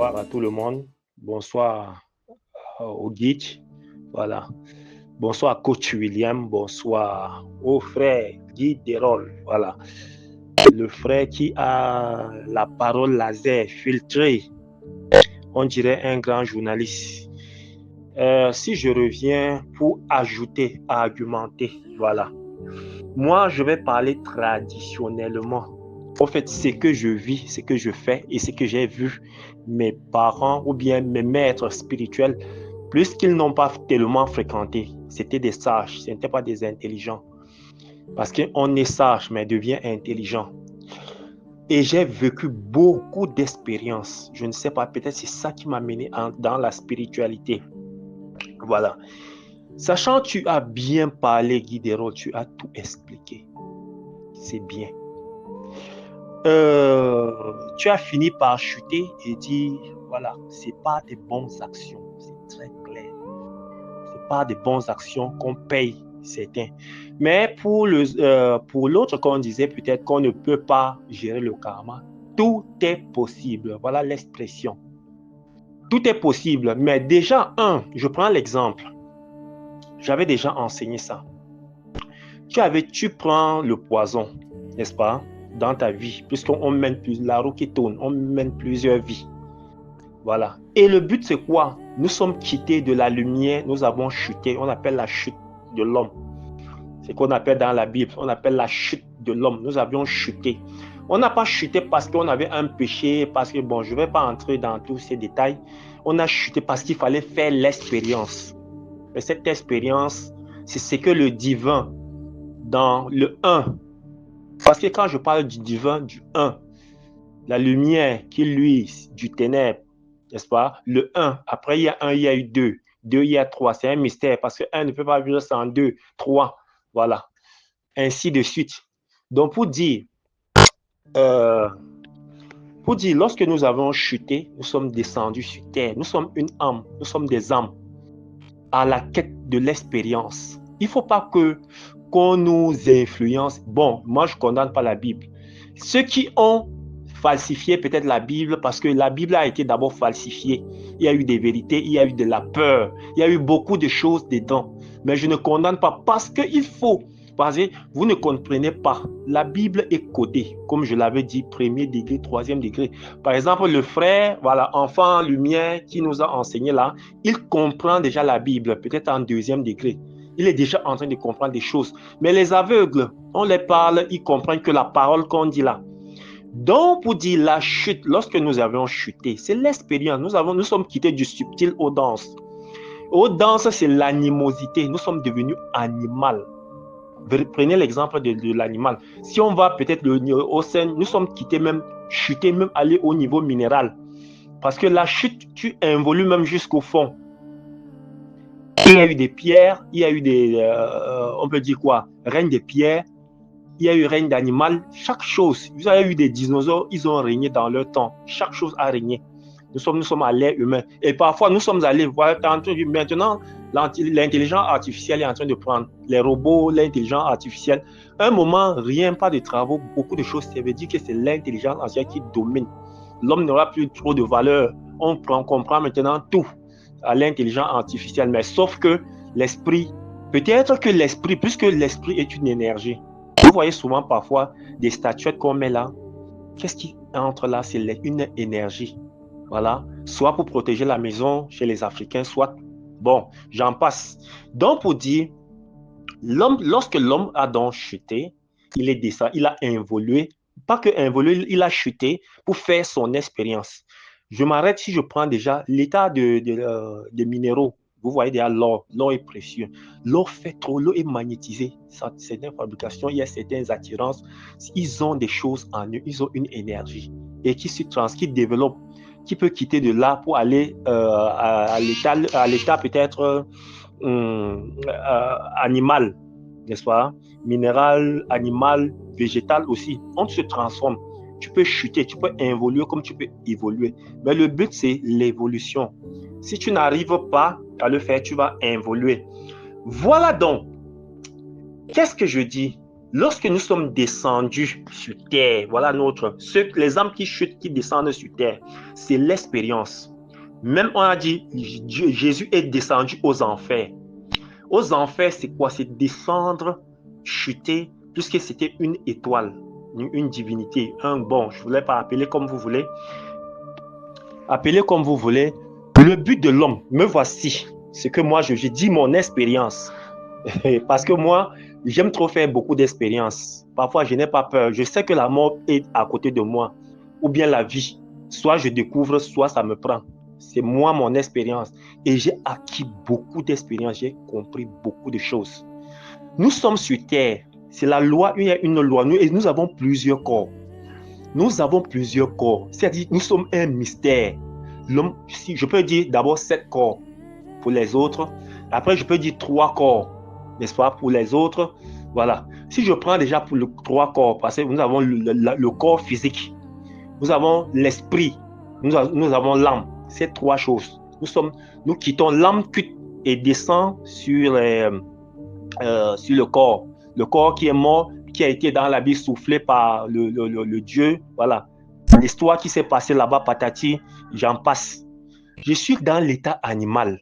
bonsoir à tout le monde. Bonsoir au guide. Voilà. Bonsoir à coach William. Bonsoir au frère Guy Desrolles. Voilà. Le frère qui a la parole laser filtrée. On dirait un grand journaliste. Si je reviens pour ajouter, argumenter, voilà. Moi, je vais parler traditionnellement. En fait, ce que je vis, ce que je fais et ce que j'ai vu mes parents ou bien mes maîtres spirituels, plus qu'ils n'ont pas tellement fréquenté, c'était des sages, ce n'étaient pas des intelligents. Parce qu'on est sage, mais devient intelligent. Et j'ai vécu beaucoup d'expériences. Je ne sais pas, peut-être c'est ça qui m'a mené dans la spiritualité. Voilà. Sachant que tu as bien parlé, Guy Desrolles, tu as tout expliqué. C'est bien. Tu as fini par chuter et dire, voilà, c'est pas des bonnes actions, c'est très clair. C'est pas des bonnes actions qu'on paye certains. Mais pour l'autre, qu'on disait peut-être qu'on ne peut pas gérer le karma, tout est possible. Voilà l'expression. Tout est possible. Mais déjà, je prends l'exemple. J'avais déjà enseigné ça. Tu prends le poison, n'est-ce pas, dans ta vie, puisqu'on mène la roue qui tourne, on mène plusieurs vies. Voilà. Et le but, c'est quoi? Nous sommes quittés de la lumière, nous avons chuté. On appelle la chute de l'homme. C'est ce qu'on appelle dans la Bible, on appelle la chute de l'homme. Nous avions chuté. On n'a pas chuté parce qu'on avait un péché, parce que, bon, je ne vais pas entrer dans tous ces détails. On a chuté parce qu'il fallait faire l'expérience. Et cette expérience, c'est ce que le divin, dans le 1, parce que quand je parle du divin, du 1, la lumière qui luise du ténèbre, n'est-ce pas? Le 1, après il y a 1, il y a eu 2, 2, il y a 3, c'est un mystère parce que 1 ne peut pas vivre sans 2, 3, voilà, ainsi de suite. Donc euh, pour dire, lorsque nous avons chuté, nous sommes descendus sur terre, nous sommes une âme, nous sommes des âmes à la quête de l'expérience. Il ne faut pas qu'on nous influence. Bon, moi je ne condamne pas la Bible. Ceux qui ont falsifié peut-être la Bible, parce que la Bible a été d'abord falsifiée. Il y a eu des vérités, il y a eu de la peur, il y a eu beaucoup de choses dedans. Mais je ne condamne pas parce qu'il faut. Parce que vous ne comprenez pas. La Bible est codée, comme je l'avais dit, premier degré, troisième degré. Par exemple, le frère, voilà, enfant lumière qui nous a enseigné là, il comprend déjà la Bible, peut-être en deuxième degré. Il est déjà en train de comprendre des choses. Mais les aveugles, on les parle, ils comprennent que la parole qu'on dit là. Donc, pour dire la chute, lorsque nous avions chuté, c'est l'expérience. Nous sommes quittés du subtil aux denses. Aux denses, c'est l'animosité. Nous sommes devenus animal. Prenez l'exemple de l'animal. Si on va peut-être au sein, nous sommes quittés même, chutés, même aller au niveau minéral. Parce que la chute, tu involues même jusqu'au fond. Il y a eu des pierres, il y a eu on peut dire quoi, règne des pierres, il y a eu règne d'animal, chaque chose. Vous avez eu des dinosaures, ils ont régné dans leur temps. Chaque chose a régné. Nous sommes à l'ère humain. Et parfois, nous sommes allés voir, maintenant, l'intelligence artificielle est en train de prendre les robots, l'intelligence artificielle. Un moment, rien, pas de travaux, beaucoup de choses. Ça veut dire que c'est l'intelligence artificielle qui domine. L'homme n'aura plus trop de valeur. On comprend maintenant tout à l'intelligence artificielle. Mais sauf que l'esprit, peut-être que l'esprit, puisque l'esprit est une énergie, vous voyez souvent parfois des statuettes qu'on met là. Qu'est-ce qui entre là? C'est une énergie. Voilà. Soit pour protéger la maison chez les Africains, soit... Bon, j'en passe. Donc, pour dire, lorsque l'homme a donc chuté, il est descendu, il a évolué. Pas que évolué, il a chuté pour faire son expérience. Je m'arrête si je prends déjà l'état des minéraux. Vous voyez déjà l'or. L'or est précieux. L'or fait trop, l'or est magnétisé. Certaines fabrications, il y a certaines attirances. Ils ont des choses en eux, ils ont une énergie et qui développe, qui peut quitter de là pour aller à l'état peut-être animal, n'est-ce pas? Minéral, animal, végétal aussi. On se transforme. Tu peux chuter, tu peux évoluer comme tu peux évoluer. Mais le but, c'est l'évolution. Si tu n'arrives pas à le faire, tu vas évoluer. Voilà donc. Qu'est-ce que je dis? Lorsque nous sommes descendus sur terre, voilà les âmes qui chutent, qui descendent sur terre, c'est l'expérience. Même on a dit, Jésus est descendu aux enfers. Aux enfers, c'est quoi? C'est descendre, chuter, puisque c'était une étoile, une divinité, bon, je ne voulais pas appeler comme vous voulez. Appelez comme vous voulez. Le but de l'homme, me voici, c'est que moi, je dis mon expérience. Parce que moi, j'aime trop faire beaucoup d'expériences. Parfois, je n'ai pas peur. Je sais que la mort est à côté de moi, ou bien la vie. Soit je découvre, soit ça me prend. C'est moi, mon expérience. Et j'ai acquis beaucoup d'expérience. J'ai compris beaucoup de choses. Nous sommes sur terre. C'est la loi, il y a une loi. Nous avons plusieurs corps. Nous avons plusieurs corps. C'est-à-dire, nous sommes un mystère. L'homme, je peux dire d'abord 7 corps pour les autres. Après, je peux dire 3 corps, n'est-ce pas, pour les autres. Voilà. Si je prends déjà pour les 3 corps, parce que nous avons le corps physique, nous avons l'esprit, nous avons l'âme. Ces 3 choses. Nous quittons l'âme et descend sur le corps. Le corps qui est mort, qui a été dans la vie soufflé par le Dieu. Voilà. L'histoire qui s'est passée là-bas, patati, j'en passe. Je suis dans l'état animal.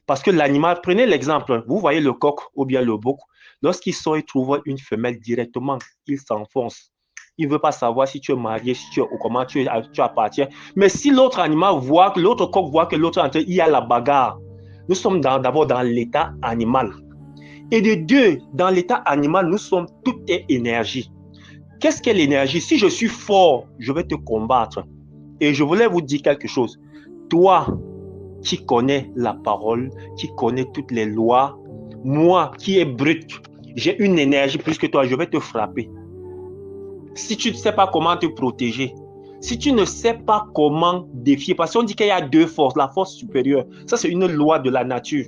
Parce que l'animal, prenez l'exemple, vous voyez le coq ou bien le bouc, lorsqu'il sort, il trouve une femelle directement, il s'enfonce. Il ne veut pas savoir si tu es marié, si tu es ou comment tu appartiens. Mais si l'autre animal voit, l'autre coq voit que l'autre il y a la bagarre. Nous sommes d'abord dans l'état animal. Et de deux, dans l'état animal, nous sommes toute énergie. Qu'est-ce qu'est l'énergie? Si je suis fort, je vais te combattre. Et je voulais vous dire quelque chose. Toi, qui connais la parole, qui connais toutes les lois, moi, qui est brut, j'ai une énergie plus que toi, je vais te frapper. Si tu ne sais pas comment te protéger, si tu ne sais pas comment défier, parce qu'on dit qu'il y a 2 forces, la force supérieure, ça c'est une loi de la nature.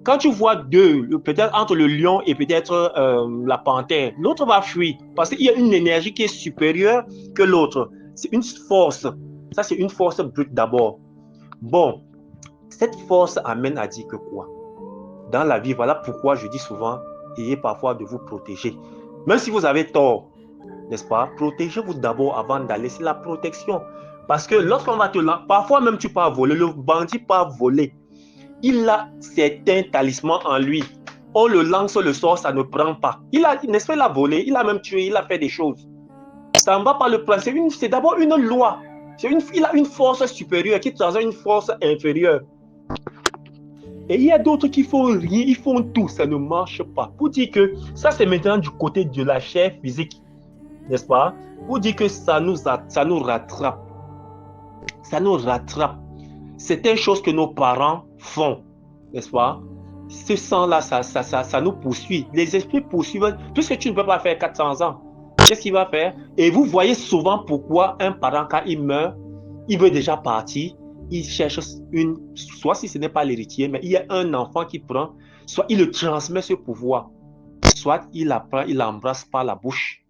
Quand tu vois 2, peut-être entre le lion et peut-être la panthère, l'autre va fuir parce qu'il y a une énergie qui est supérieure que l'autre. C'est une force. Ça, c'est une force brute d'abord. Bon, cette force amène à dire que quoi? Dans la vie, voilà pourquoi je dis souvent, ayez parfois de vous protéger. Même si vous avez tort, n'est-ce pas? Protégez-vous d'abord avant d'aller. C'est la protection. Parce que lorsqu'on va te lancer, parfois même tu pars voler, le bandit part voler. Il a certains talismans en lui. On le lance le sort, ça ne prend pas. N'est-ce pas, il a volé, il a même tué, il a fait des choses. Ça ne va pas le prendre. C'est d'abord une loi. Il a une force supérieure qui transcende une force inférieure. Et il y a d'autres qui font rien, ils font tout, ça ne marche pas. Pour dire que ça, c'est maintenant du côté de la chair physique, n'est-ce pas? Pour dire que ça nous rattrape. Ça nous rattrape. Certaines choses que nos parents font, n'est-ce pas? Ce sang-là, ça nous poursuit. Les esprits poursuivent. Puisque tu ne peux pas faire 400 ans, qu'est-ce qu'il va faire? Et vous voyez souvent pourquoi un parent, quand il meurt, il veut déjà partir. Il cherche soit si ce n'est pas l'héritier, mais il y a un enfant qui prend, soit il le transmet ce pouvoir, soit il apprend, il l'embrasse par la bouche.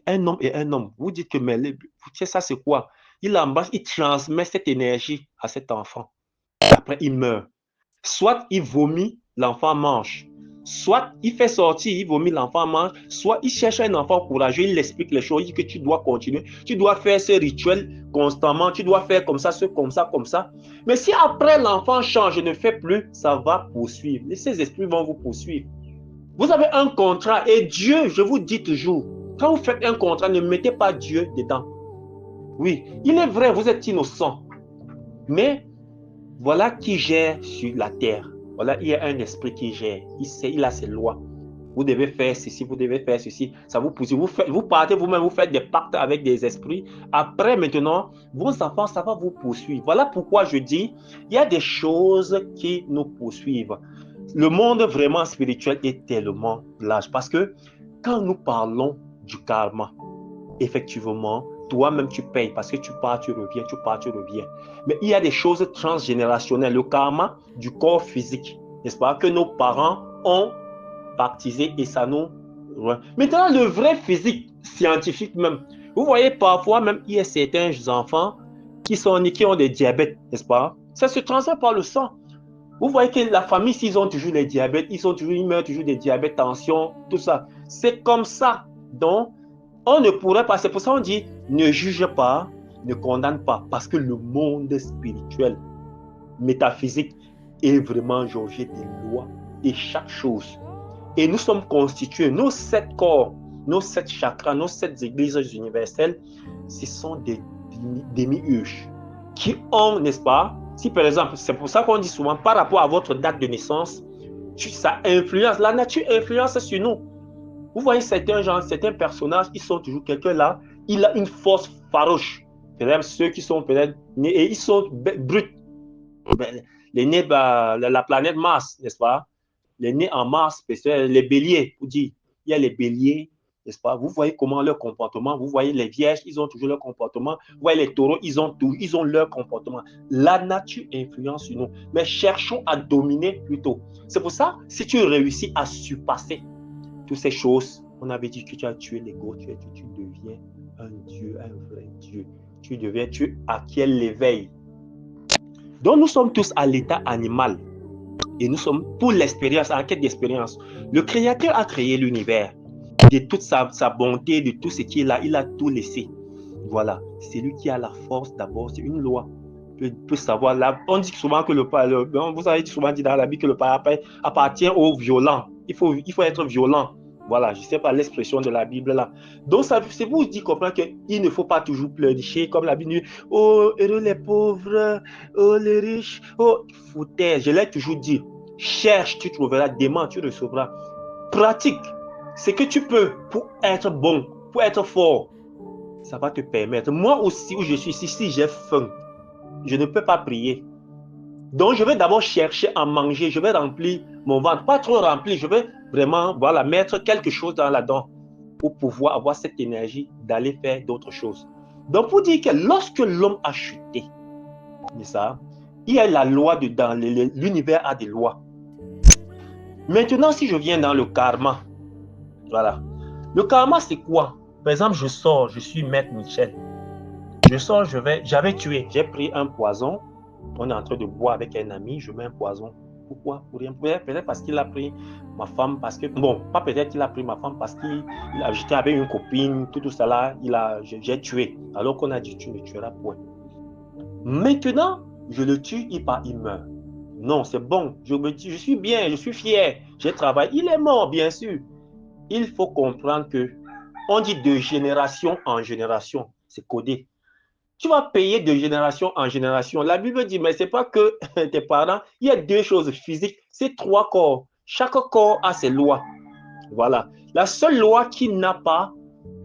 Un homme et un homme, vous dites que, mais ça c'est quoi? Il l'embrasse, il transmet cette énergie à cet enfant. Après, il meurt. Soit il vomit, l'enfant mange. Soit il fait sortir, il vomit, l'enfant mange. Soit il cherche un enfant courageux, il explique les choses, il dit que tu dois continuer. Tu dois faire ce rituel constamment, tu dois faire comme ça, comme ça, comme ça. Mais si après l'enfant change, ne fait plus, ça va poursuivre. Et ces esprits vont vous poursuivre. Vous avez un contrat et Dieu, je vous dis toujours, quand vous faites un contrat, ne mettez pas Dieu dedans. Oui, il est vrai, vous êtes innocent. Mais voilà qui gère sur la terre. Voilà, il y a un esprit qui gère. Il a ses lois. Vous devez faire ceci, vous devez faire ceci. Ça vous pousse. Vous partez vous-même, vous faites des pactes avec des esprits. Après, maintenant, vos enfants, ça va vous poursuivre. Voilà pourquoi je dis, il y a des choses qui nous poursuivent. Le monde vraiment spirituel est tellement large parce que quand nous parlons du karma, effectivement, toi-même tu payes parce que tu pars, tu reviens, tu pars, tu reviens. Mais il y a des choses transgénérationnelles, le karma du corps physique, n'est-ce pas, que nos parents ont baptisé et ça nous... Maintenant, le vrai physique scientifique même, vous voyez parfois même, il y a certains enfants qui ont des diabètes, n'est-ce pas? Ça se transmet par le sang. Vous voyez que la famille, s'ils ont toujours les diabètes, ils meurent toujours des diabètes, tension, tout ça. C'est comme ça. Donc, on ne pourrait pas, c'est pour ça qu'on dit, ne juge pas, ne condamne pas, parce que le monde spirituel, métaphysique, est vraiment jaugé des lois et chaque chose. Et nous sommes constitués, nos 7 corps, nos 7 chakras, nos 7 églises universelles, ce sont des démiurges qui ont, n'est-ce pas? Si par exemple, c'est pour ça qu'on dit souvent, par rapport à votre date de naissance, ça influence, la nature influence sur nous. Vous voyez certains gens, certains personnages, ils sont toujours quelqu'un là, il a une force farouche. Peut-être ceux qui sont peut-être nés, et ils sont bruts. Les nés, la planète Mars, n'est-ce pas? Les nés en Mars, les béliers, vous dites, il y a les béliers, n'est-ce pas? Vous voyez comment leur comportement, vous voyez les vierges, ils ont toujours leur comportement, vous voyez les taureaux, ils ont leur comportement. La nature influence sur nous, mais cherchons à dominer plutôt. C'est pour ça, si tu réussis à surpasser toutes ces choses, on avait dit que tu as tué l'ego, tu deviens un Dieu, un vrai Dieu. Tu acquiers l'éveil. Donc nous sommes tous à l'état animal. Et nous sommes pour l'expérience, en quête d'expérience. Le Créateur a créé l'univers. De toute sa bonté, de tout ce qui est là, il a tout laissé. Voilà. C'est lui qui a la force d'abord. C'est une loi. Peut savoir là. On dit souvent que vous avez souvent dit dans la Bible que le parapluie appartient aux violents. Il faut être violent. Voilà, je ne sais pas l'expression de la Bible là. Donc, c'est vous qui comprenez qu'il ne faut pas toujours pleurnicher comme la Bible dit. Oh, heureux les pauvres, oh, les riches, oh, foutaise. Je l'ai toujours dit. Cherche, tu trouveras. Demande, tu recevras. Pratique ce que tu peux pour être bon, pour être fort. Ça va te permettre. Moi aussi, où je suis ici, si j'ai faim, je ne peux pas prier. Donc, je vais d'abord chercher à manger. Je vais remplir mon ventre. Pas trop rempli. Je vais vraiment mettre quelque chose dans la dent pour pouvoir avoir cette énergie d'aller faire d'autres choses. Donc, pour dire que lorsque l'homme a chuté, ça, il y a la loi dedans. L'univers a des lois. Maintenant, si je viens dans le karma, voilà. Le karma, c'est quoi? Par exemple, je sors, je suis Maître Michel. Je sors, j'avais tué, j'ai pris un poison. On est en train de boire avec un ami, je mets un poison. Pourquoi? Pour rien. Peut-être parce qu'il a pris ma femme, parce que, bon, pas peut-être qu'il a pris ma femme parce j'étais avec une copine, tout ça là, j'ai tué. Alors qu'on a dit, tu ne tueras point. Maintenant, je le tue, il meurt. Non, c'est bon. Je me dis, je suis bien, je suis fier, j'ai travaillé. Il est mort, bien sûr. Il faut comprendre que on dit de génération en génération, c'est codé. Tu vas payer de génération en génération. La Bible dit, mais ce n'est pas que tes parents, il y a 2 choses physiques, c'est 3 corps. Chaque corps a ses lois. Voilà. La seule loi qui n'a pas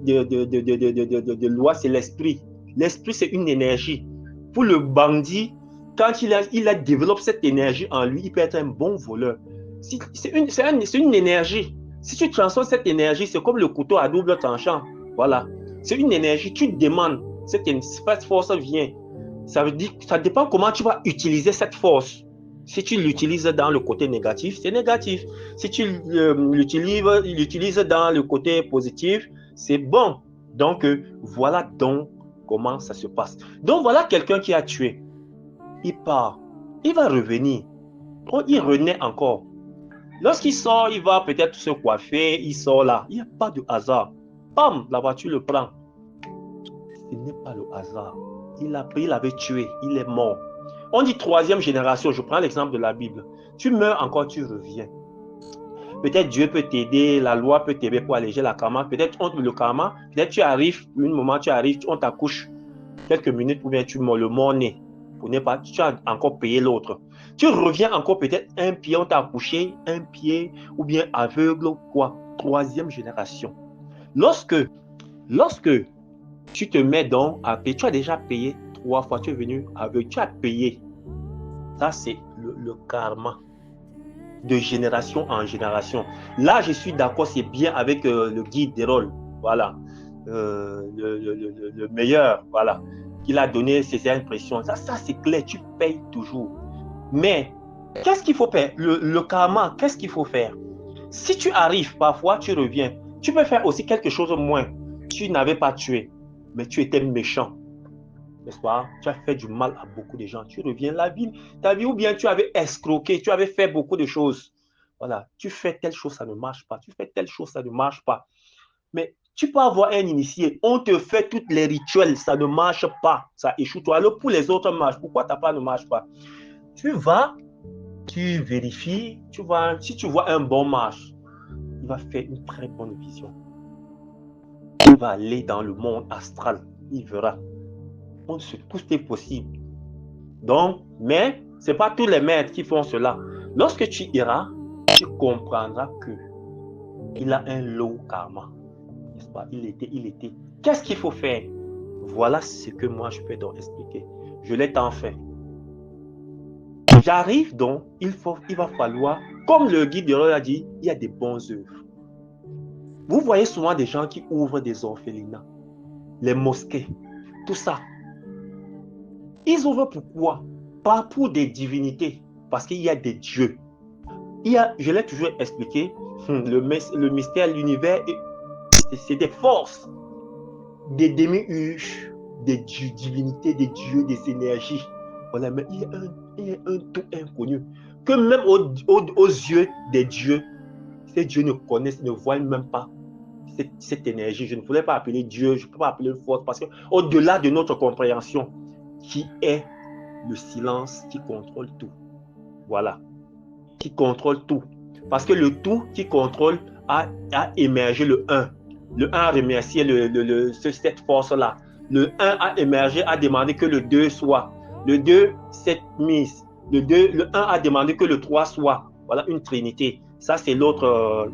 de loi, c'est l'esprit. L'esprit, c'est une énergie. Pour le bandit, quand il développe cette énergie en lui, il peut être un bon voleur. C'est une énergie. Si tu transformes cette énergie, c'est comme le couteau à double tranchant. Voilà. C'est une énergie. Tu demandes, cette force vient. Ça veut dire, ça dépend comment tu vas utiliser cette force. Si tu l'utilises dans le côté négatif, c'est négatif. Si tu l'utilises dans le côté positif, c'est bon. Donc, voilà donc comment ça se passe. Donc, voilà quelqu'un qui a tué. Il part. Il va revenir. Il renaît encore. Lorsqu'il sort, il va peut-être se coiffer. Il sort là. Il n'y a pas de hasard. Bam, la voiture le prend. Ce n'est pas le hasard. Il avait tué. Il est mort. On dit 3e génération. Je prends l'exemple de la Bible. Tu meurs encore, tu reviens. Peut-être Dieu peut t'aider, la loi peut t'aider pour alléger la karma. Peut-être le karma, peut-être tu arrives, un moment tu arrives, on t'accouche quelques minutes ou bien tu le mort-né. Tu as encore payé l'autre. Tu reviens encore peut-être un pied, on t'a accouché, un pied ou bien aveugle ou quoi. 3e génération. Lorsque tu te mets donc à payer, tu as déjà payé 3 fois, tu es venu aveugle, tu as payé. Ça, c'est le karma. De génération en génération. Là, je suis d'accord, c'est bien avec le guide des rôles. Voilà. Le meilleur, voilà. Qu'il a donné ses impressions. Ça c'est clair, tu payes toujours. Mais, qu'est-ce qu'il faut faire? Le karma, qu'est-ce qu'il faut faire? Si tu arrives, parfois, tu reviens. Tu peux faire aussi quelque chose de moins. Tu n'avais pas tué, mais tu étais méchant. N'est-ce pas? Tu as fait du mal à beaucoup de gens. Tu reviens ta vie, ou bien tu avais escroqué, tu avais fait beaucoup de choses Voilà, tu fais telle chose, ça ne marche pas. Tu fais telle chose, ça ne marche pas. Mais tu peux avoir un initié, on te fait toutes les rituels, ça ne marche pas, ça échoue. Toi, alors pour les autres marche, pourquoi ta part ne marche pas? Tu vas, tu vérifies, tu vois, si tu vois un bon marche, il va faire une très bonne vision. Il va aller dans le monde astral, il verra. Tout est possible. Donc, mais ce n'est pas tous les maîtres qui font cela. Lorsque tu iras, tu comprendras que il a un low karma. N'est-ce pas? Il était. Qu'est-ce qu'il faut faire? Voilà ce que moi je peux donc expliquer. Je l'ai tant fait. J'arrive donc, il va falloir, comme le guide de l'Ordre a dit, il y a des bonnes œuvres. Vous voyez souvent des gens qui ouvrent des orphelinats, les mosquées, tout ça. Ils ouvrent pourquoi? Pas pour des divinités, parce qu'il y a des dieux. Je l'ai toujours expliqué, le mystère, l'univers, c'est des forces, des demi-urges, des divinités, des dieux, des énergies. Voilà, mais il y a un tout inconnu, que même aux yeux des dieux, ces dieux ne connaissent, ne voient même pas cette énergie. Je ne voulais pas appeler Dieu, je ne peux pas appeler force, parce qu'au-delà de notre compréhension, qui est le silence qui contrôle tout. Voilà, qui contrôle tout. Parce que le tout qui contrôle a émergé le 1. Le 1 a remercié cette force-là. Le 1 a émergé, a demandé que le 2 soit. Le 2 s'est mis. Le 1 a demandé que le 3 soit. Voilà une trinité. Ça, c'est d'autres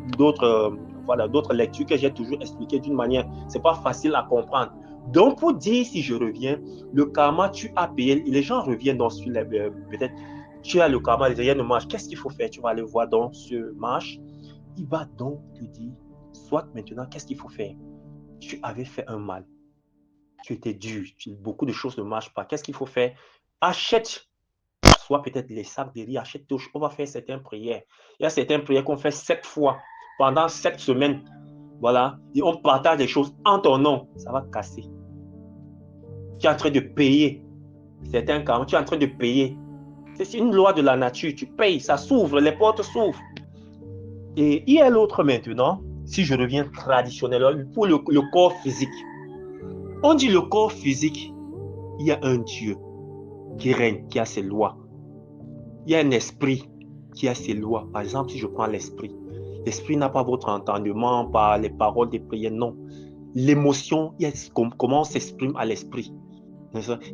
lectures que j'ai toujours expliquées d'une manière. Ce n'est pas facile à comprendre. Donc, pour dire, si je reviens, le karma, tu as payé. Les gens reviennent dans sur peut-être tu as le karma, il y a une marche. Qu'est-ce qu'il faut faire? Tu vas aller voir dans ce marche. Il va donc te dire, soit maintenant, qu'est-ce qu'il faut faire? Tu avais fait un mal. Tu étais dur. Beaucoup de choses ne marchent pas. Qu'est-ce qu'il faut faire? Achète, soit peut-être les sacs de riz, achète touche. On va faire certaines prières. Il y a certaines prières qu'on fait 7 fois pendant 7 semaines. Voilà. Et on partage les choses en ton nom. Ça va casser. Tu es en train de payer certains karmas. Tu es en train de payer. C'est une loi de la nature. Tu payes, ça s'ouvre, les portes s'ouvrent. Et il y a l'autre maintenant, si je reviens traditionnellement, pour le corps physique. On dit le corps physique, il y a un Dieu qui règne, qui a ses lois. Il y a un esprit qui a ses lois. Par exemple, si je prends l'esprit, l'esprit n'a pas votre entendement par les paroles des prières, non. L'émotion, comment on s'exprime à l'esprit.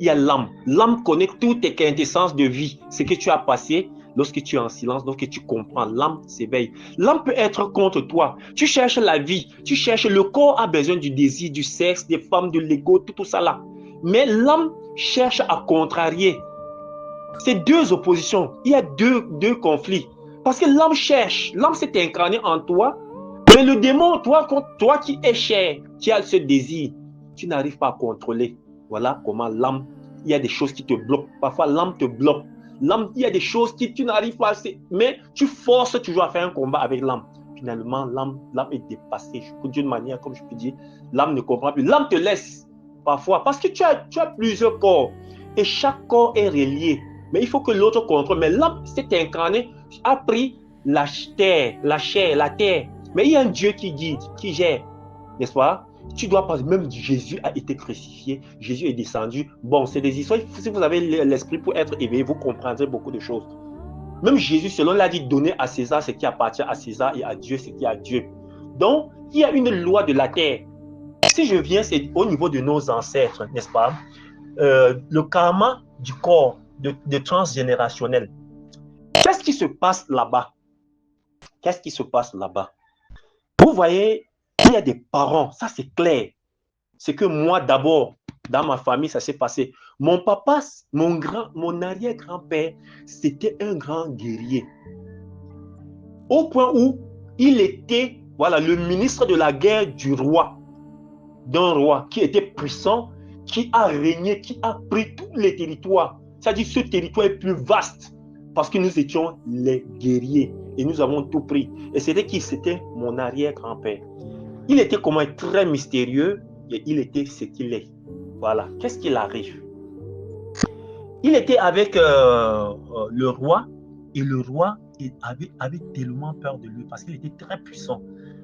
Il y a l'âme. L'âme connaît toutes tes quintessences de vie, ce que tu as passé lorsque tu es en silence, lorsque tu comprends. L'âme s'éveille. L'âme peut être contre toi. Tu cherches la vie, tu cherches, le corps a besoin du désir, du sexe, des femmes, de l'ego, tout ça là. Mais l'âme cherche à contrarier. C'est deux oppositions. Il y a deux conflits. Parce que l'âme cherche, l'âme s'est incarnée en toi, mais le démon, toi qui es cher, qui as ce désir, tu n'arrives pas à contrôler. Voilà comment l'âme, il y a des choses qui te bloquent. Parfois, l'âme te bloque. L'âme, il y a des choses que tu n'arrives pas à... Mais tu forces toujours à faire un combat avec l'âme. Finalement, l'âme est dépassée. D'une manière, comme je peux dire, l'âme ne comprend plus. L'âme te laisse parfois parce que tu as plusieurs corps. Et chaque corps est relié. Mais il faut que l'autre contrôle. Mais l'âme s'est incarnée, a pris la chair, la terre. Mais il y a un Dieu qui guide, qui gère. N'est-ce pas? Tu dois pas, même Jésus a été crucifié, Jésus est descendu. Bon, c'est des histoires. Si vous avez l'esprit pour être éveillé, vous comprendrez beaucoup de choses. Même Jésus, selon l'a dit, donner à César ce qui appartient à César et à Dieu ce qui est à Dieu. Donc, il y a une loi de la terre. Si je viens, c'est au niveau de nos ancêtres, n'est-ce pas? Le karma du corps, de transgénérationnel. Qu'est-ce qui se passe là-bas? Qu'est-ce qui se passe là-bas? Vous voyez, il y a des parents, ça c'est clair. C'est que moi d'abord, dans ma famille, ça s'est passé. Mon papa, mon arrière-grand-père, c'était un grand guerrier. Au point où il était, voilà, le ministre de la guerre du roi, d'un roi qui était puissant, qui a régné, qui a pris tous les territoires. C'est-à-dire ce territoire est plus vaste parce que nous étions les guerriers et nous avons tout pris. Et c'était qui? C'était mon arrière-grand-père. Il était comment? Très mystérieux et il était ce qu'il est. Voilà. Qu'est-ce qu'il arrive? Il était avec le roi et le roi avait tellement peur de lui parce qu'il était très puissant.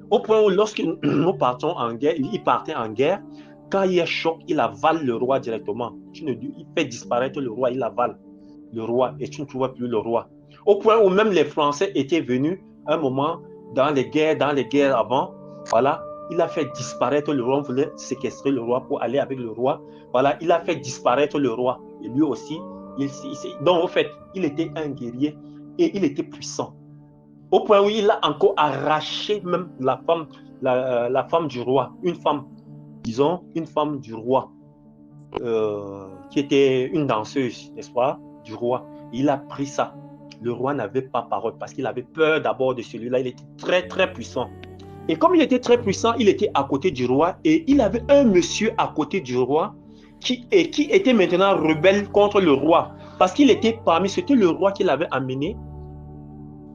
Au point où lorsque nous partons en guerre, il partait en guerre, quand il y a choc, il avale le roi directement. Il fait disparaître le roi, il avale le roi et tu ne trouves plus le roi. Au point où même les Français étaient venus un moment dans les guerres avant, voilà, il a fait disparaître le roi, on voulait séquestrer le roi pour aller avec le roi. Voilà, il a fait disparaître le roi. Et lui aussi, donc en fait, il était un guerrier et il était puissant. Au point où il a encore arraché même la femme du roi, une femme, disons, une femme du roi, qui était une danseuse, n'est-ce pas, du roi. Il a pris ça. Le roi n'avait pas parole parce qu'il avait peur d'abord de celui-là. Il était très, très puissant. Et comme il était très puissant, il était à côté du roi et il avait un monsieur à côté du roi qui était maintenant rebelle contre le roi. Parce qu'il était c'était le roi qui l'avait amené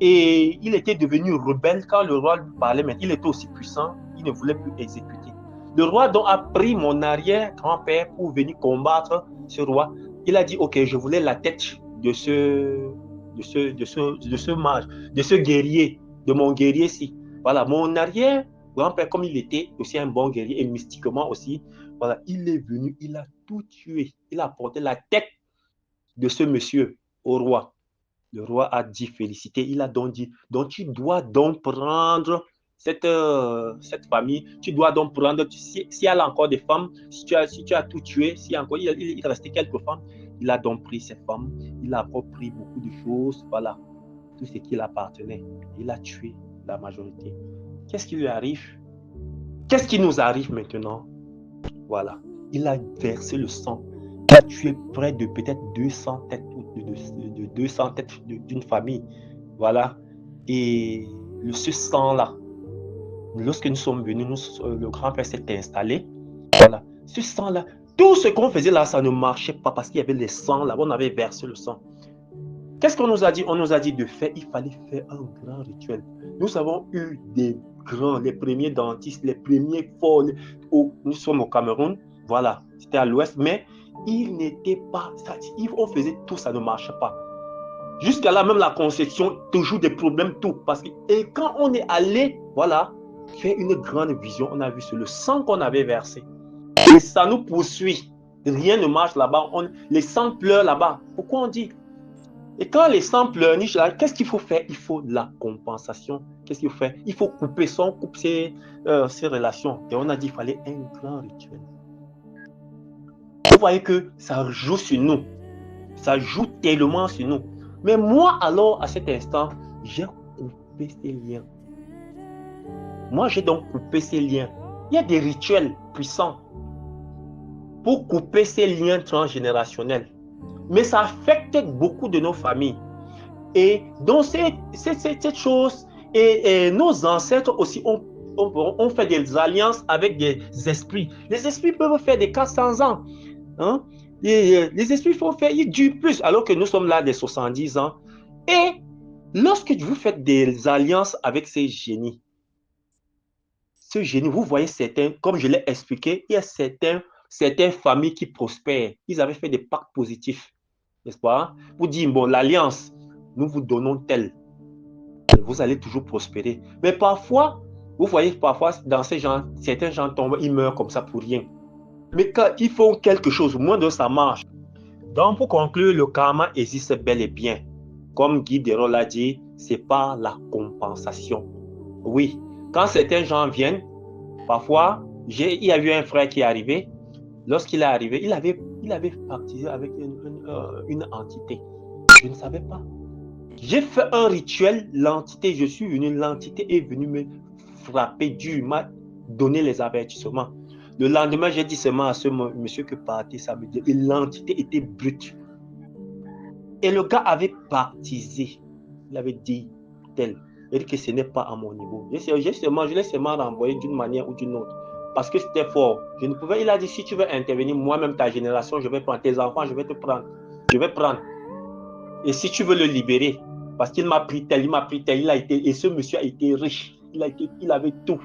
et il était devenu rebelle quand le roi lui parlait, mais il était aussi puissant, il ne voulait plus exécuter. Le roi donc a pris mon arrière-grand-père pour venir combattre ce roi. Il a dit, ok, je voulais la tête de ce mage, de ce guerrier, de mon guerrier-ci. Voilà, mon arrière-grand-père, comme il était aussi un bon guerrier et mystiquement aussi, voilà, il est venu, il a tout tué. Il a porté la tête de ce monsieur au roi. Le roi a dit félicité, il a donc dit, donc tu dois donc prendre cette famille, tu dois donc prendre, s'il y a encore des femmes, si tu as tout tué, si encore il restait quelques femmes, il a donc pris ces femmes, il a encore pris beaucoup de choses, voilà, tout ce qui appartenait. Il a tué la majorité. Qu'est-ce qui lui arrive? Qu'est-ce qui nous arrive maintenant? Voilà, il a versé le sang. Il a tué près de peut-être 200 têtes, de 200 têtes d'une famille. Voilà. Et ce sang-là, lorsque nous sommes venus, le grand-père s'est installé. Voilà. Ce sang-là, tout ce qu'on faisait là, ça ne marchait pas parce qu'il y avait le sang là, on avait versé le sang. Qu'est-ce qu'on nous a dit? On nous a dit de faire, il fallait faire un grand rituel. Nous avons eu des grands, les premiers dentistes, les premiers forts. Nous sommes au Cameroun, voilà, c'était à l'ouest, mais il n'était pas, on faisait tout, ça ne marchait pas. Jusqu'à là, même la conception, toujours des problèmes, tout. Et quand on est allé, voilà, faire une grande vision, on a vu sur le sang qu'on avait versé. Et ça nous poursuit. Rien ne marche là-bas. Les sangs pleurent là-bas. Pourquoi on dit? Et quand les sangs pleurnichent là, qu'est-ce qu'il faut faire? Il faut la compensation. Qu'est-ce qu'il faut faire? Il faut couper ses relations. Et on a dit qu'il fallait un grand rituel. Vous voyez que ça joue sur nous. Ça joue tellement sur nous. Mais moi, alors, à cet instant, j'ai coupé ces liens. Moi, j'ai donc coupé ces liens. Il y a des rituels puissants pour couper ces liens transgénérationnels. Mais ça affecte beaucoup de nos familles. Et donc, cette chose, et nos ancêtres aussi ont fait des alliances avec des esprits. Les esprits peuvent faire des 400 ans. Hein? Les esprits font faire, ils durent plus, alors que nous sommes là des 70 ans. Et lorsque vous faites des alliances avec ces génies, vous voyez certains, comme je l'ai expliqué, il y a certaines familles qui prospèrent. Ils avaient fait des pactes positifs, n'est-ce pas? Pour dire, bon, l'alliance, nous vous donnons tel. Vous allez toujours prospérer. Mais parfois, vous voyez, parfois, dans ces gens, certains gens tombent, ils meurent comme ça pour rien. Mais quand ils font quelque chose, moins de ça marche. Donc, pour conclure, le karma existe bel et bien. Comme Guy Dero l'a dit, c'est pas la compensation. Oui, quand certains gens viennent, parfois, il y a eu un frère qui est arrivé. Lorsqu'il est arrivé, il avait participé avec une entité. Je ne savais pas. J'ai fait un rituel, l'entité, je suis venu, l'entité est venue me frapper dur, m'a donné les avertissements. Le lendemain, j'ai dit seulement à ce monsieur que partir, ça me dit, et l'entité était brute. Et le gars avait baptisé, il avait dit tel. Il a dit que ce n'est pas à mon niveau. Je l'ai seulement renvoyé d'une manière ou d'une autre. Parce que c'était fort. Je ne pouvais, il a dit, si tu veux intervenir, moi-même, ta génération, je vais prendre tes enfants, je vais te prendre. Je vais prendre. Et si tu veux le libérer, parce qu'il m'a pris tel, il a été, et ce monsieur a été riche. Il avait tout.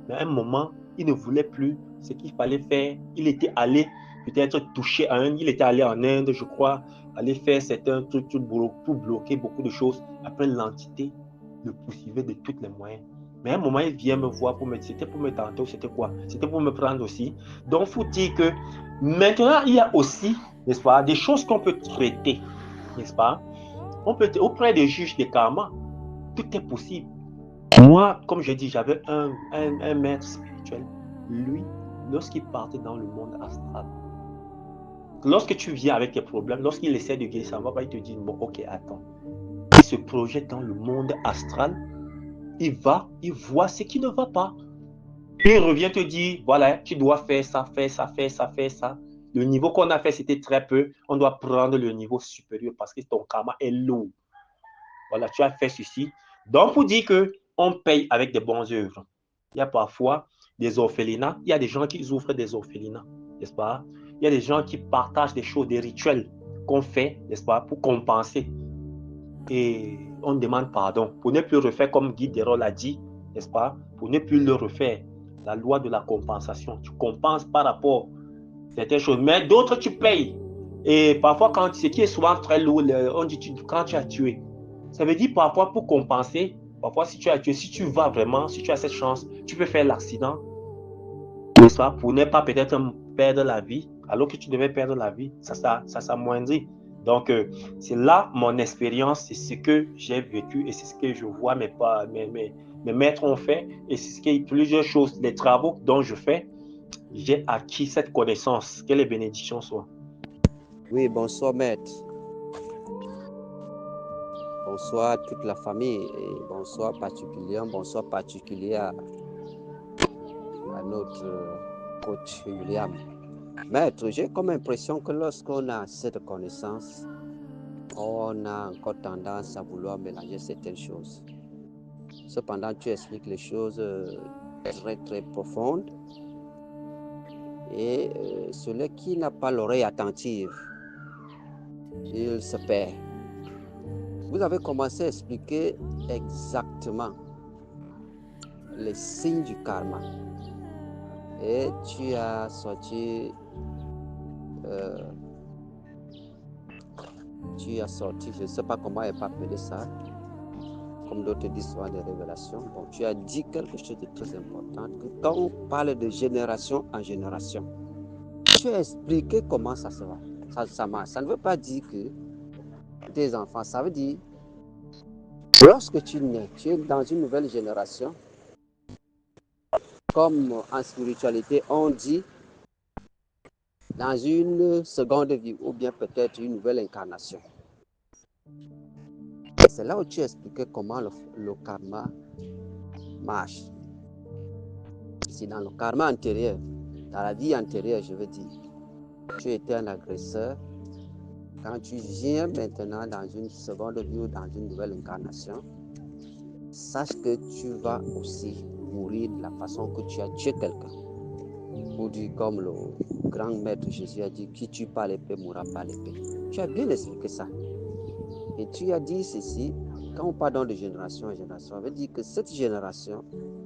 Mais à un moment, il ne voulait plus ce qu'il fallait faire. Il était allé peut-être touché à il était allé en Inde, je crois, aller faire certains trucs pour bloquer beaucoup de choses. Après, l'entité le poursuivait de tous les moyens. Mais à un moment, il vient me voir pour me dire, c'était pour me tenter ou c'était quoi? C'était pour me prendre aussi. Donc, il faut dire que maintenant, il y a aussi, n'est-ce pas, des choses qu'on peut traiter, n'est-ce pas? On peut, auprès des juges des karma, tout est possible. Moi, comme je dis, j'avais un maître spirituel. Lui, lorsqu'il partait dans le monde astral, lorsque tu viens avec tes problèmes, lorsqu'il essaie de guérir, ça ne va pas, il te dit, bon, ok, attends. Il se projette dans le monde astral, il voit ce qui ne va pas. Il revient te dire, voilà, tu dois faire ça, faire ça, faire ça, faire ça. Le niveau qu'on a fait, c'était très peu. On doit prendre le niveau supérieur parce que ton karma est lourd. Voilà, tu as fait ceci. Donc, pour dire qu'on paye avec des bonnes œuvres. Il y a parfois des orphelinats. Il y a des gens qui ouvrent des orphelinats, n'est-ce pas? Il y a des gens qui partagent des choses, des rituels qu'on fait, n'est-ce pas, pour compenser. Et on demande pardon pour ne plus refaire comme Guy Dérol a dit, n'est-ce pas? Pour ne plus le refaire. La loi de la compensation. Tu compenses par rapport à certaines choses, mais d'autres tu payes. Et parfois, ce qui est souvent très lourd, on dit quand tu as tué. Ça veut dire parfois pour compenser, parfois si tu as tué, si tu vas vraiment, si tu as cette chance, tu peux faire l'accident, n'est-ce pas? Pour ne pas peut-être perdre la vie, alors que tu devais perdre la vie, ça s'amoindrit. Donc, c'est là mon expérience, c'est ce que j'ai vécu et c'est ce que je vois mes maîtres ont fait et c'est ce que plusieurs choses, les travaux dont je fais, j'ai acquis cette connaissance. Que les bénédictions soient. Oui, bonsoir maître. Bonsoir à toute la famille et bonsoir particulier à notre coach William. Maître, j'ai comme impression que lorsqu'on a cette connaissance, on a encore tendance à vouloir mélanger certaines choses. Cependant, tu expliques les choses très très profondes et celui qui n'a pas l'oreille attentive, il se perd. Vous avez commencé à expliquer exactement les signes du karma et tu as sorti je ne sais pas comment elle peut appeler ça, comme d'autres disent souvent des révélations. Bon, tu as dit quelque chose de très important, que quand on parle de génération en génération, tu as expliqué comment ça se va. Ça marche. Ça ne veut pas dire que tes enfants, ça veut dire lorsque tu nais, tu es dans une nouvelle génération, comme en spiritualité, on dit dans une seconde vie ou bien peut-être une nouvelle incarnation. C'est là où tu expliquais comment le karma marche. Si dans le karma antérieur, dans la vie antérieure, je veux dire, tu étais un agresseur, quand tu viens maintenant dans une seconde vie ou dans une nouvelle incarnation, sache que tu vas aussi mourir de la façon que tu as tué quelqu'un. Ou dit comme le grand maître Jésus a dit, qui tue par l'épée mourra par l'épée. Tu as bien expliqué ça. Et tu as dit ceci, quand on parle de génération en génération, ça veut dire que cette génération,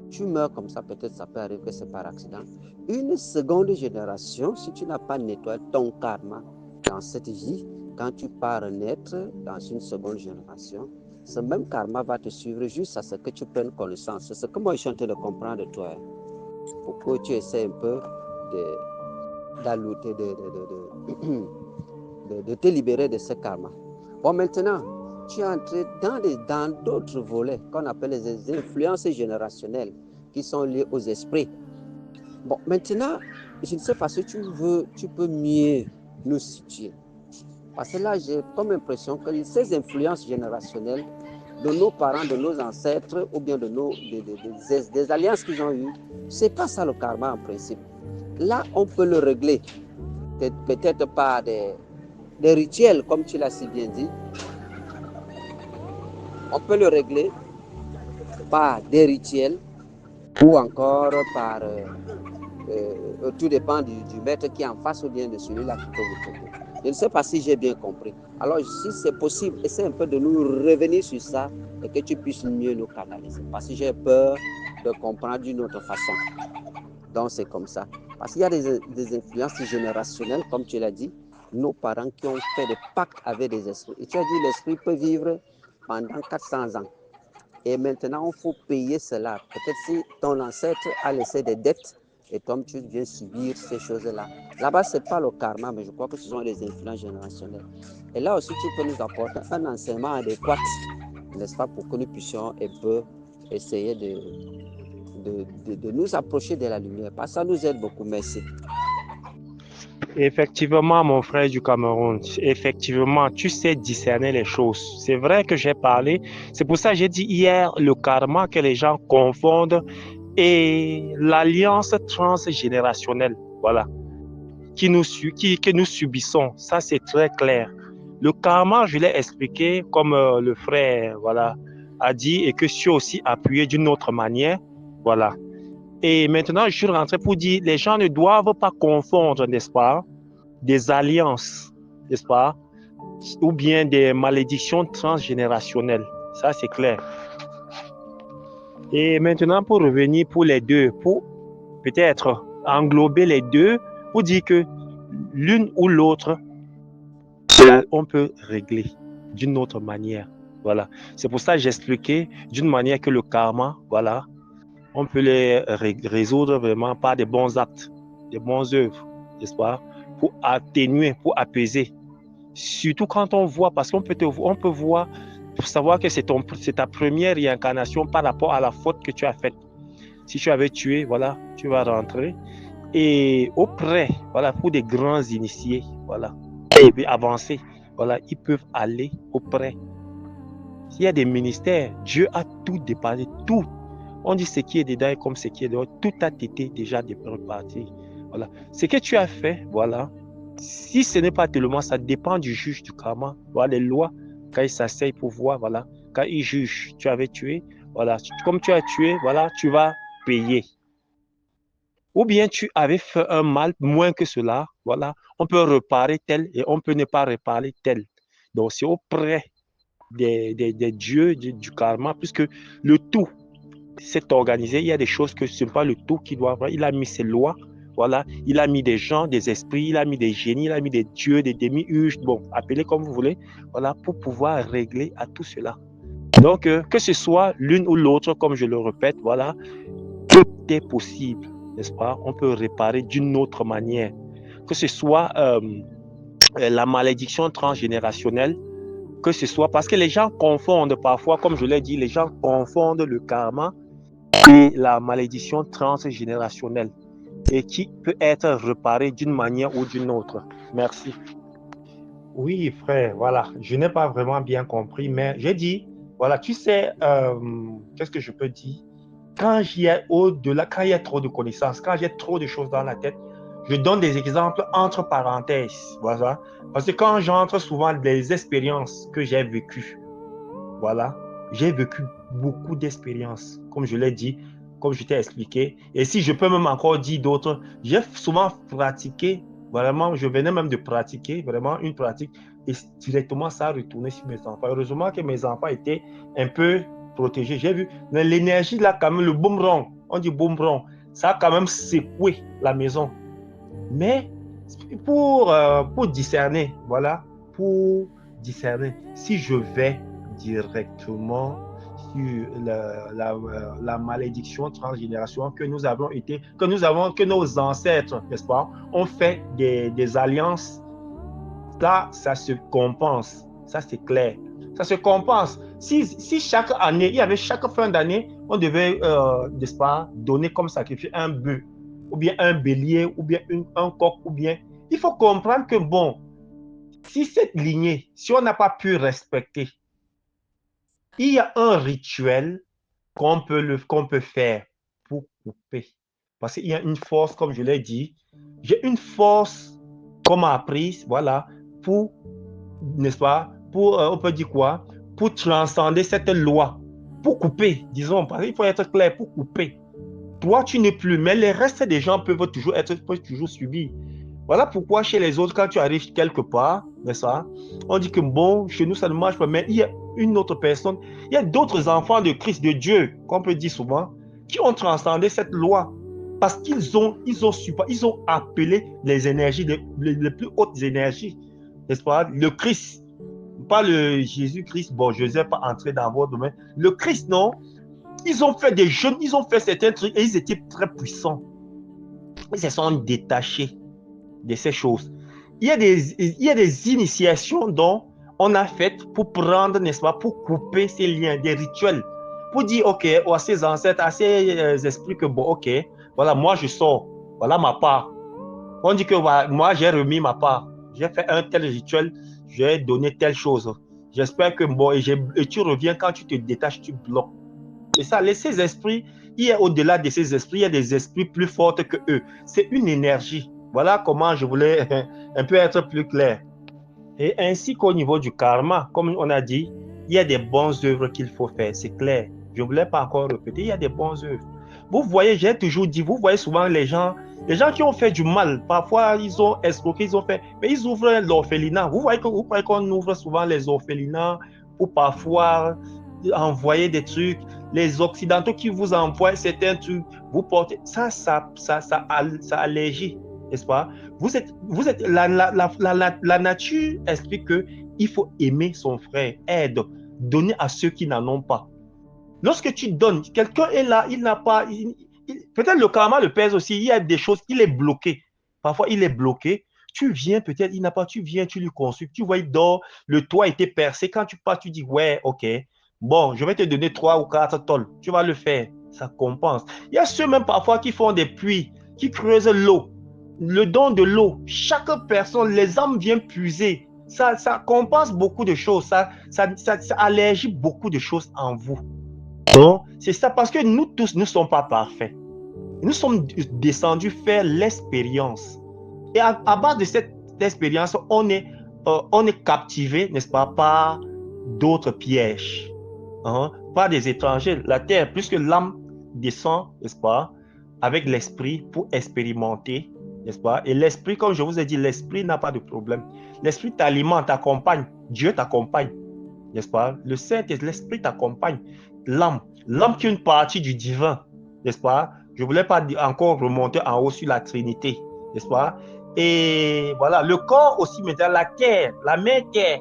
tu meurs comme ça, peut-être ça peut arriver que c'est par accident. Une seconde génération, si tu n'as pas nettoyé ton karma dans cette vie, quand tu pars naître dans une seconde génération, ce même karma va te suivre juste à ce que tu prennes connaissance. C'est ce que moi je suis en train de comprendre de toi. Pour que tu essaies un peu de te libérer de ce karma. Bon, maintenant, tu es entré dans d'autres volets qu'on appelle les influences générationnelles qui sont liées aux esprits. Bon, maintenant, je ne sais pas si tu peux mieux nous situer. Parce que là, j'ai comme impression que ces influences générationnelles de nos parents, de nos ancêtres, ou bien des alliances qu'ils ont eues, c'est pas ça le karma en principe. Là, on peut le régler, peut-être par des rituels, comme tu l'as si bien dit. On peut le régler par des rituels ou encore par... tout dépend du maître qui est en face ou bien de celui-là qui peut vous traiter. Je ne sais pas si j'ai bien compris. Alors, si c'est possible, essaie un peu de nous revenir sur ça et que tu puisses mieux nous canaliser. Parce que j'ai peur de comprendre d'une autre façon. Donc, c'est comme ça. Parce qu'il y a des influences générationnelles, comme tu l'as dit, nos parents qui ont fait des pactes avec des esprits. Et tu as dit, l'esprit peut vivre pendant 400 ans. Et maintenant, il faut payer cela. Peut-être si ton ancêtre a laissé des dettes et toi, tu viens subir ces choses-là. Là-bas, ce n'est pas le karma, mais je crois que ce sont les influences générationnelles. Et là aussi, tu peux nous apporter un enseignement adéquat, n'est-ce pas, pour que nous puissions un peu essayer de nous approcher de la lumière. Parce que ça nous aide beaucoup. Merci. Effectivement, mon frère du Cameroun, effectivement, tu sais discerner les choses. C'est vrai que j'ai parlé. C'est pour ça que j'ai dit hier le karma que les gens confondent et l'alliance transgénérationnelle. Voilà. Que nous subissons. Ça, c'est très clair. Le karma, je l'ai expliqué comme le frère voilà, a dit et que je suis aussi appuyé d'une autre manière. Voilà. Et maintenant, je suis rentré pour dire les gens ne doivent pas confondre, n'est-ce pas, des alliances, n'est-ce pas, ou bien des malédictions transgénérationnelles. Ça, c'est clair. Et maintenant, pour revenir pour les deux, pour peut-être englober les deux, pour dire que l'une ou l'autre, on peut régler d'une autre manière. Voilà. C'est pour ça que j'expliquais d'une manière que le karma, voilà, on peut les résoudre vraiment par des bons actes, des bonnes œuvres, n'est-ce pas, pour atténuer, pour apaiser. Surtout quand on voit, parce qu'on peut, on peut voir, pour savoir que c'est ta première réincarnation par rapport à la faute que tu as faite. Si tu avais tué, voilà, tu vas rentrer. Et auprès, voilà, pour des grands initiés, voilà, et avancer, voilà, ils peuvent aller auprès. S'il y a des ministères, Dieu a tout dépassé, tout. On dit ce qui est dedans comme ce qui est dehors, tout a été déjà reparti. Voilà. Ce que tu as fait, voilà, si ce n'est pas tellement, ça dépend du juge du karma. Voilà, les lois, quand ils s'asseyent pour voir, voilà, quand ils jugent, tu avais tué, voilà, comme tu as tué, voilà, tu vas payer. Ou bien tu avais fait un mal moins que cela, voilà, on peut réparer tel et on peut ne pas réparer tel. Donc c'est auprès des dieux du karma, puisque le tout s'est organisé. Il y a des choses que ce n'est pas le tout qui doit avoir. Il a mis ses lois, voilà. Il a mis des gens, des esprits, il a mis des génies, il a mis des dieux, des demi-urges, bon, appelez comme vous voulez, voilà, pour pouvoir régler à tout cela. Donc, que ce soit l'une ou l'autre, comme je le répète, voilà, tout est possible, n'est-ce pas? On peut réparer d'une autre manière. Que ce soit la malédiction transgénérationnelle, que ce soit parce que les gens confondent parfois, comme je l'ai dit, les gens confondent le karma et la malédiction transgénérationnelle et qui peut être réparée d'une manière ou d'une autre. Merci. Oui, frère, voilà. Je n'ai pas vraiment bien compris, mais j'ai dit, voilà, tu sais, qu'est-ce que je peux dire? Quand j'y ai au-delà, quand il y a trop de connaissances, quand j'ai trop de choses dans la tête, je donne des exemples entre parenthèses, voilà. Parce que quand j'entre souvent des expériences que j'ai vécues, voilà, j'ai vécu beaucoup d'expériences, comme je l'ai dit, comme je t'ai expliqué. Et si je peux même encore dire d'autres, j'ai souvent pratiqué, vraiment, je venais même de pratiquer, vraiment une pratique, et directement ça a retourné sur mes enfants. Heureusement que mes enfants étaient un peu protégés. J'ai vu l'énergie là, quand même, le boomerang, on dit boomerang, ça a quand même secoué la maison. Mais pour discerner, voilà, pour discerner, si je vais directement sur la malédiction transgénération que nous avons été, que nos ancêtres, n'est-ce pas, ont fait des alliances, ça se compense, ça c'est clair, ça se compense. Si chaque année, il y avait chaque fin d'année, on devait, n'est-ce pas, donner comme sacrifice un bœuf, ou bien un bélier, ou bien un coq, ou bien, il faut comprendre que bon, si cette lignée, si on n'a pas pu respecter, il y a un rituel qu'on peut faire pour couper. Parce qu'il y a une force, comme je l'ai dit, j'ai une force qu'on m'a apprise, voilà, pour, n'est-ce pas, pour, on peut dire quoi, pour transcender cette loi, pour couper, disons, parce qu'il faut être clair, pour couper. Toi, tu n'es plus, mais les restes des gens peuvent toujours subir. Voilà pourquoi chez les autres, quand tu arrives quelque part, n'est-ce pas, on dit que bon, chez nous, ça ne marche pas, mais il y a une autre personne, il y a d'autres enfants de Christ, de Dieu, qu'on peut dire souvent, qui ont transcendé cette loi. Parce qu'ils ils ont appelé les énergies, les plus hautes énergies, n'est-ce pas? Le Christ, pas le Jésus-Christ. Bon, je ne vais pas entrer dans votre domaine. Le Christ, non? Ils ont fait des jeûnes, ils ont fait certains trucs et ils étaient très puissants. Ils se sont détachés de ces choses. Il y a des initiations dont on a faites pour prendre, n'est-ce pas, pour couper ces liens, des rituels, pour dire, OK, à ces ancêtres, à ces esprits que, bon, OK, voilà, moi je sors, voilà ma part. On dit que voilà, moi j'ai remis ma part, j'ai fait un tel rituel, j'ai donné telle chose. J'espère que, bon, et tu reviens, quand tu te détaches, tu bloques. C'est ça, ces esprits, il y a au-delà de ces esprits, il y a des esprits plus forts que eux. C'est une énergie. Voilà comment je voulais un peu être plus clair. Et ainsi qu'au niveau du karma, comme on a dit, il y a des bonnes œuvres qu'il faut faire, c'est clair. Je ne voulais pas encore répéter, il y a des bonnes œuvres. Vous voyez, j'ai toujours dit, vous voyez souvent les gens qui ont fait du mal, parfois ils ont escroqué, ils ont fait, mais ils ouvrent l'orphelinat. Vous voyez qu'on ouvre souvent les orphelinats pour parfois envoyer des trucs. Les Occidentaux qui vous envoient certains trucs, vous portez, ça allégit, n'est-ce pas? La nature explique qu'il faut aimer son frère, aide, donner à ceux qui n'en ont pas. Lorsque tu donnes, quelqu'un est là, il n'a pas, peut-être le karma le pèse aussi, il y a des choses, il est bloqué. Parfois, il est bloqué. Tu viens, peut-être, il n'a pas, tu viens, tu lui consultes, tu vois, il dort, le toit était percé. Quand tu pars, tu dis, ouais, ok, bon, je vais te donner 3 ou 4 tonnes. Tu vas le faire, ça compense. Il y a ceux même parfois qui font des puits, qui creusent l'eau, le don de l'eau. Chaque personne, les âmes viennent puiser. Ça compense beaucoup de choses, ça allergit beaucoup de choses en vous. Donc, c'est ça, parce que nous tous ne sommes pas parfaits. Nous sommes descendus faire l'expérience. Et à base de cette expérience, on est captivé, n'est-ce pas, par d'autres pièges, hein, par des étrangers. La terre, puisque l'âme descend, n'est-ce pas, avec l'esprit pour expérimenter, n'est-ce pas? Et l'esprit, comme je vous ai dit, l'esprit n'a pas de problème. L'esprit t'alimente, t'accompagne. Dieu t'accompagne, n'est-ce pas? Le Saint-Esprit, l'esprit t'accompagne. L'âme qui est une partie du divin, n'est-ce pas? Je ne voulais pas encore remonter en haut sur la Trinité, n'est-ce pas? Et voilà, le corps aussi, maintenant, la terre, la mère terre,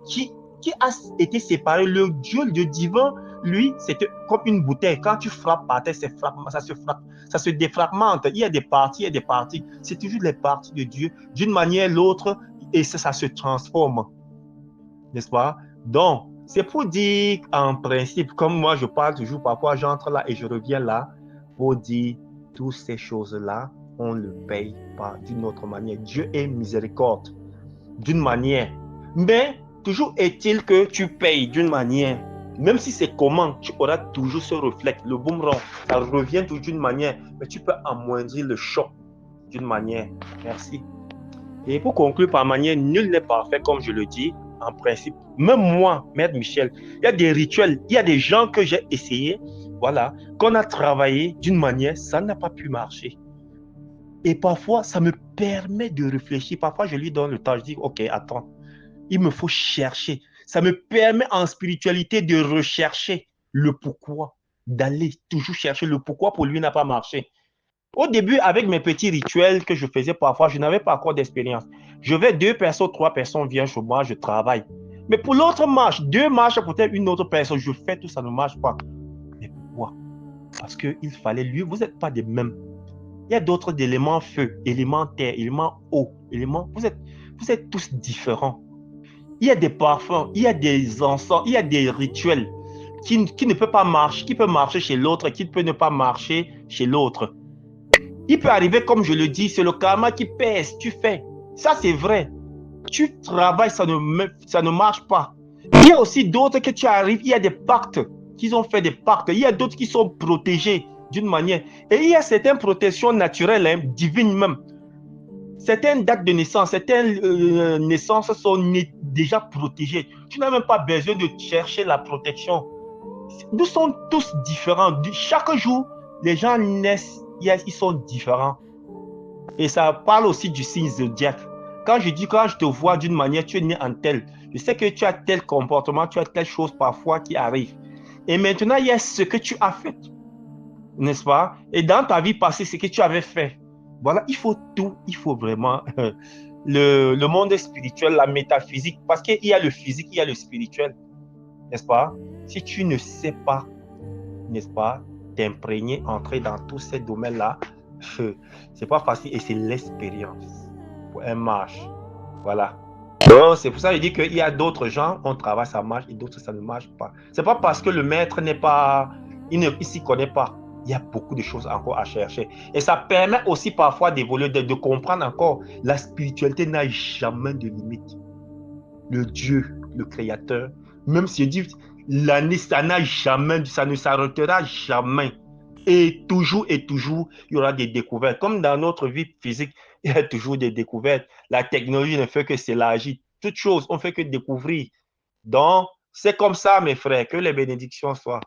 qui a été séparée, le Dieu, le divin, lui, c'était comme une bouteille. Quand tu frappes par terre, ça se défragmente. Il y a des parties, C'est toujours les parties de Dieu, d'une manière ou l'autre, et ça se transforme, n'est-ce pas? Donc, c'est pour dire, en principe, comme moi je parle toujours, parfois j'entre là et je reviens là, pour dire, toutes ces choses-là, on ne le paye pas d'une autre manière. Dieu est miséricorde, d'une manière. Mais, toujours est-il que tu payes d'une manière. Même si c'est comment, tu auras toujours ce réflexe, le boomerang, ça revient toujours d'une manière, mais tu peux amoindrir le choc d'une manière. Merci. Et pour conclure par manière, nul n'est parfait, comme je le dis. En principe, même moi, Maître Michel, il y a des rituels, il y a des gens que j'ai essayé, voilà, qu'on a travaillé d'une manière, ça n'a pas pu marcher. Et parfois, ça me permet de réfléchir. Parfois, je lui donne le temps, je dis, ok, attends, il me faut chercher. Ça me permet en spiritualité de rechercher le pourquoi, d'aller toujours chercher le pourquoi pour lui n'a pas marché. Au début, avec mes petits rituels que je faisais parfois, je n'avais pas encore d'expérience. Je vais 2 personnes, 3 personnes viennent chez moi, je travaille. Mais pour l'autre marche, 2 marches, peut-être une autre personne, je fais tout, ça ne marche pas. Mais pourquoi? Parce qu'il fallait, lui, vous n'êtes pas des mêmes. Il y a d'autres éléments feu, éléments terre, éléments eau, éléments. Vous êtes tous différents. Il y a des parfums, il y a des encens, il y a des rituels qui ne peuvent pas marcher, qui peuvent marcher chez l'autre, qui ne peuvent ne pas marcher chez l'autre. Il peut arriver, comme je le dis, c'est le karma qui pèse, tu fais. Ça, c'est vrai. Tu travailles, ça ne marche pas. Il y a aussi d'autres que tu arrives, il y a des pactes, qu'ils ont fait des pactes. Il y a d'autres qui sont protégés d'une manière. Et il y a certaines protections naturelles, hein, divines même. Certaines dates de naissance, certaines naissances sont déjà protégées. Tu n'as même pas besoin de chercher la protection. Nous sommes tous différents. Chaque jour, les gens naissent, ils sont différents. Et ça parle aussi du signe zodiaque. Quand je te vois d'une manière, tu es né en tel. Je sais que tu as tel comportement, tu as telle chose parfois qui arrive. Et maintenant, il y a ce que tu as fait. n'est-ce pas? Et dans ta vie passée, ce que tu avais fait. Voilà, il faut tout, il faut vraiment le monde spirituel, la métaphysique, parce qu'il y a le physique, il y a le spirituel, n'est-ce pas? Si tu ne sais pas, n'est-ce pas, t'imprégner, entrer dans tous ces domaines-là, c'est pas facile et c'est l'expérience pour un marche. Voilà. Donc, c'est pour ça que je dis qu'il y a d'autres gens, on travaille, ça marche, et d'autres, ça ne marche pas. C'est pas parce que le maître n'est pas, il ne s'y connaît pas. Il y a beaucoup de choses encore à chercher. Et ça permet aussi parfois d'évoluer, de comprendre encore. La spiritualité n'a jamais de limite. Le Dieu, le Créateur, même si je dis l'année, ça n'a jamais, ça ne s'arrêtera jamais. Et toujours, il y aura des découvertes. Comme dans notre vie physique, il y a toujours des découvertes. La technologie ne fait que s'élargir. Toutes choses, on ne fait que découvrir. Donc, c'est comme ça, mes frères, que les bénédictions soient.